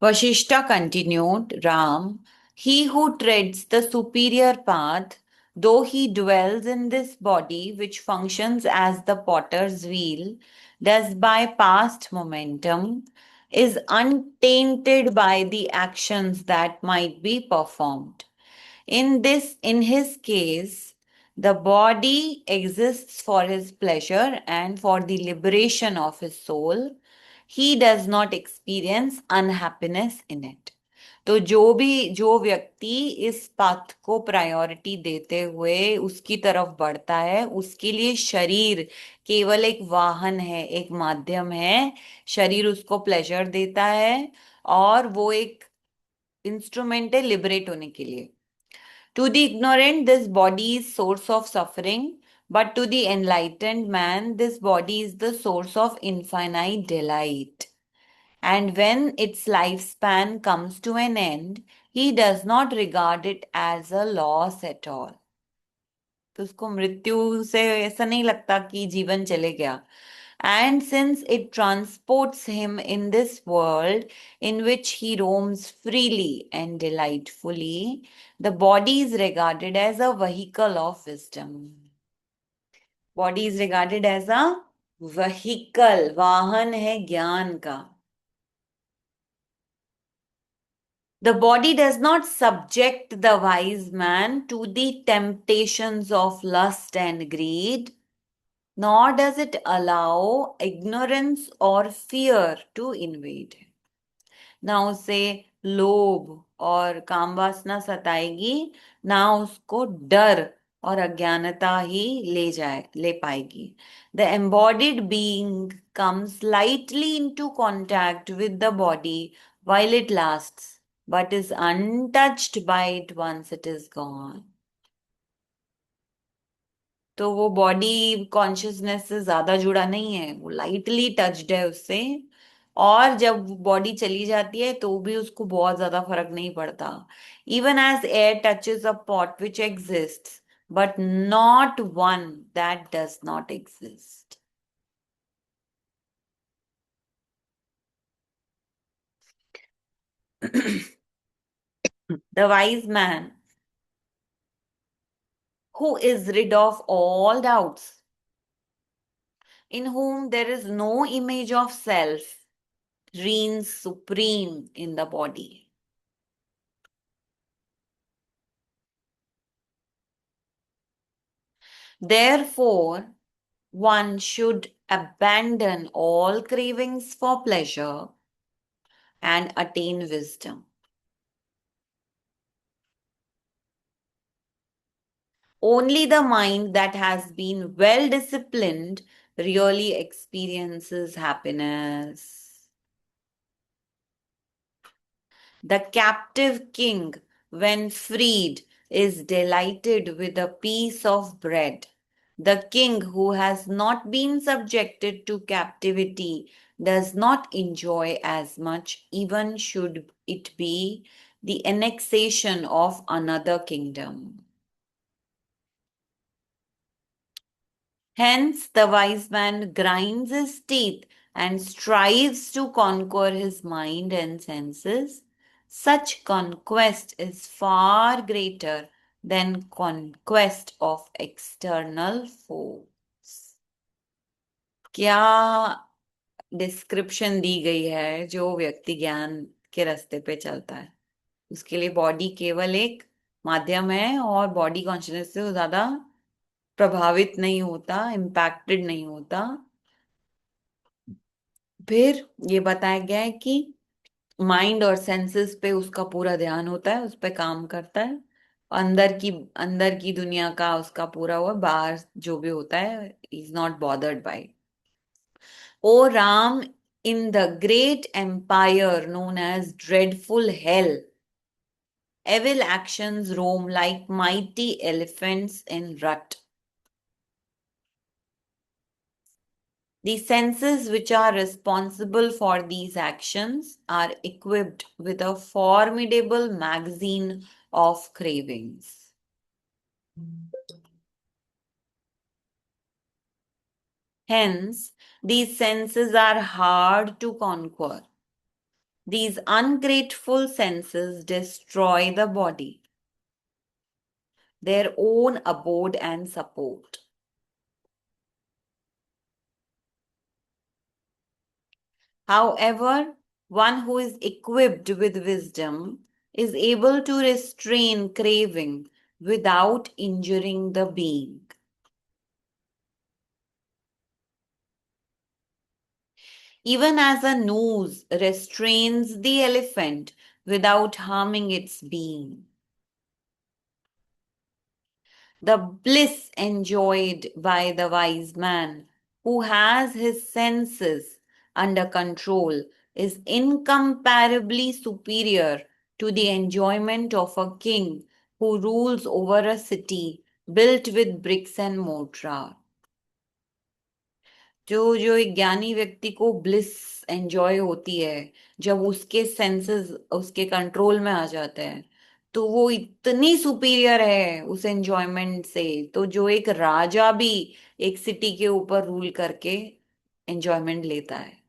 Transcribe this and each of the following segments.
Vashishta continued, Ram, he who treads the superior path, though he dwells in this body which functions as the potter's wheel, does by past momentum, is untainted by the actions that might be performed. In his case, the body exists for his pleasure and for the liberation of his soul. He does not experience unhappiness in it. तो जो व्यक्ति इस path को priority देते हुए उसकी तरफ बढ़ता है, उसके लिए शरीर केवल एक वाहन है, एक माध्यम है। शरीर उसको प्लेजर देता है और वो एक इंस्ट्रूमेंट है लिबरेट होने के लिए। To the ignorant, this body is source of suffering, but to the enlightened man, this body is the source of infinite delight. And when its lifespan comes to an end, he does not regard it as a loss at all. तो उसको मृत्यु से ऐसा नहीं लगता कि जीवन चले गया. And since it transports him in this world in which he roams freely and delightfully, the body is regarded as a vehicle of wisdom. Body is regarded as a vehicle, वाहन है ज्ञान का. The body does not subject the wise man to the temptations of lust and greed, nor does it allow ignorance or fear to invade him. ना उसे लोभ और काम वासना सताएगी, ना उसको डर और अज्ञानता ही ले पाएगी. The embodied being comes lightly into contact with the body while it lasts, but is untouched by it once it is gone. तो वो बॉडी कॉन्शियसनेस से ज्यादा जुड़ा नहीं है, वो लाइटली टच्ड है उससे. और जब बॉडी चली जाती है तो भी उसको बहुत ज्यादा फर्क नहीं पड़ता. Even as air touches a pot which exist, but not one that does not exist. The wise man who is rid of all doubts, in whom there is no image of self, reigns supreme in the body. Therefore, one should abandon all cravings for pleasure and attain wisdom. Only the mind that has been well disciplined really experiences happiness. The captive king, when freed, is delighted with a piece of bread. The king who has not been subjected to captivity does not enjoy as much, even should it be the annexation of another kingdom. Hence, the wise man grinds his teeth and strives to conquer his mind and senses. Such conquest is far greater than conquest of external foes. क्या description दी गई है. जो व्यक्ति ज्ञान के रास्ते पे चलता है उसके लिए बॉडी केवल एक माध्यम है और बॉडी कॉन्शियसनेस से वो ज्यादा प्रभावित नहीं होता, इम्पैक्टेड नहीं होता. फिर ये बताया गया है कि माइंड और सेंसेस पे उसका पूरा ध्यान होता है, उस पे काम करता है. अंदर की दुनिया का उसका पूरा हुआ, बाहर जो भी होता है is not bothered by. O Ram, in the great empire known as dreadful hell, evil actions roam like mighty elephants in rut. The senses which are responsible for these actions are equipped with a formidable magazine of cravings. Hence, these senses are hard to conquer. These ungrateful senses destroy the body, their own abode and support. However, one who is equipped with wisdom is able to restrain craving without injuring the being. Even as a noose restrains the elephant without harming its being. The bliss enjoyed by the wise man who has his senses under control is incomparably superior to the enjoyment of a king who rules over a city built with bricks and mortar. जो जो एक ज्ञानी व्यक्ति को bliss enjoy होती है, जब उसके सेंसेस उसके कंट्रोल में आ जाते हैं, तो वो इतनी सुपीरियर है उस एंजॉयमेंट से, तो जो एक राजा भी एक सिटी के ऊपर रूल करके एंजॉयमेंट लेता है.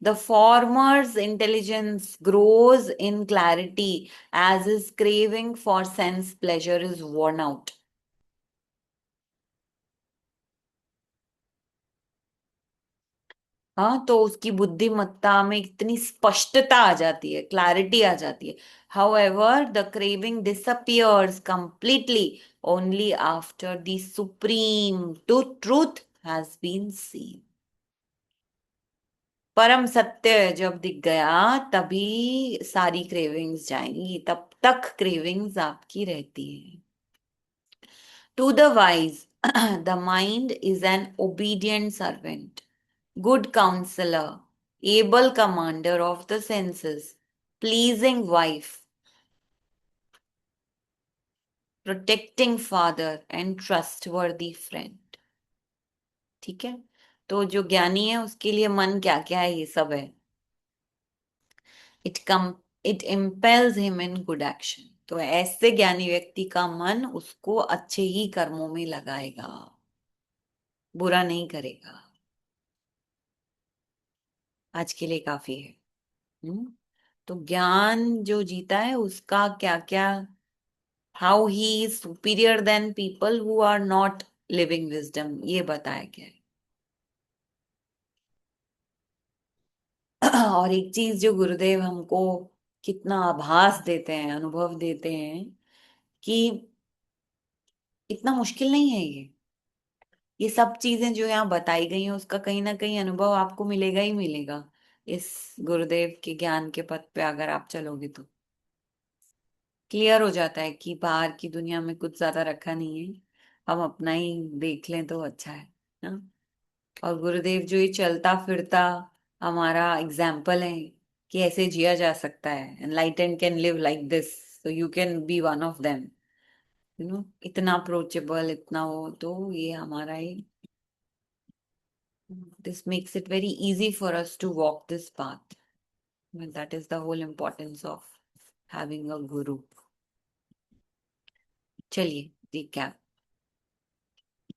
The former's intelligence grows in clarity as his craving for sense pleasure is worn out. हाँ, तो उसकी बुद्धिमत्ता में इतनी स्पष्टता आ जाती है, क्लैरिटी आ जाती है. However, the craving disappears completely only after the supreme truth has been seen. परम सत्य जब दिख गया तभी सारी क्रेविंग्स जाएंगी, तब तक क्रेविंग्स आपकी रहती है. To the wise, the mind is an obedient servant, good counselor, able commander of the senses, pleasing wife, protecting father, and trustworthy friend. ठीक है. तो जो ज्ञानी है उसके लिए मन क्या क्या है, ये सब है. It impels him in good action. तो ऐसे ज्ञानी व्यक्ति का मन उसको अच्छे ही कर्मों में लगाएगा, बुरा नहीं करेगा. आज के लिए काफी है. हम्म. तो ज्ञान जो जीता है उसका क्या क्या, how he is superior than people who are not living wisdom, ये बताया गया है. और एक चीज जो गुरुदेव हमको कितना आभास देते हैं, अनुभव देते हैं कि इतना मुश्किल नहीं है ये सब चीजें जो यहाँ बताई गई हैं उसका कहीं ना कहीं अनुभव आपको मिलेगा ही मिलेगा इस गुरुदेव के ज्ञान के पथ पे अगर आप चलोगे तो क्लियर हो जाता है कि बाहर की दुनिया में कुछ ज्यादा रखा नहीं है, हम अपना ही देख लें तो अच्छा है ना. और गुरुदेव जो ये चलता फिरता हमारा एग्जाम्पल है कि ऐसे जिया जा सकता है, enlightened can live like this, so you can be one of them, इतना अप्रोचेबल, इतना वो, तो ये हमारा ही, this makes it very easy for us to walk this path. And that is the whole importance of having a guru. चलिए, recap.